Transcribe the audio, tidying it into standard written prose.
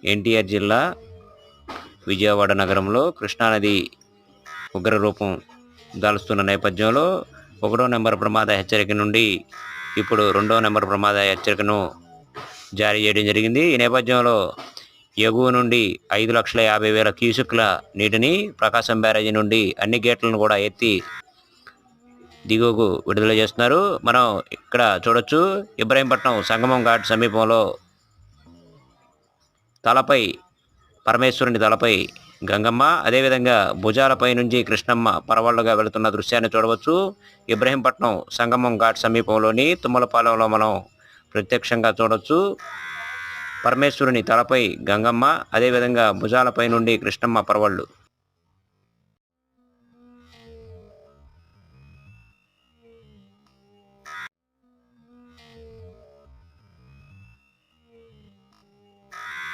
ఎన్టీఆర్ జిల్లా విజయవాడ నగరంలో కృష్ణానది ఉగ్రరూపం దాల్చుతున్న నేపథ్యంలో 1వ నెంబర్ ప్రమాద హెచ్చరిక నుండి ఇప్పుడు 2వ నెంబర్ ప్రమాద హెచ్చరికను జారీ చేయడం జరిగింది. ఈ నేపథ్యంలో ఎగువ నుండి 5,50,000 క్యూసెక్ల నీటిని ప్రకాశం బ్యారేజీ నుండి అన్ని గేట్లను కూడా ఎత్తి దిగువకు విడుదల చేస్తున్నారు. మనం ఇక్కడ చూడొచ్చు, ఇబ్రహీంపట్నం సంగమం ఘాట్ సమీపంలో పరమేశ్వరుని తలపై గంగమ్మ, అదేవిధంగా భుజాలపై నుంచి కృష్ణమ్మ పరవళ్లుగా వెళుతున్న దృశ్యాన్ని చూడవచ్చు. ఇబ్రహీంపట్నం సంగమం ఘాట్ సమీపంలోని తుమ్మలపాలెంలో మనం ప్రత్యక్షంగా చూడవచ్చు. పరమేశ్వరుని తలపై గంగమ్మ, అదేవిధంగా భుజాలపై నుండి కృష్ణమ్మ పరవళ్ళు.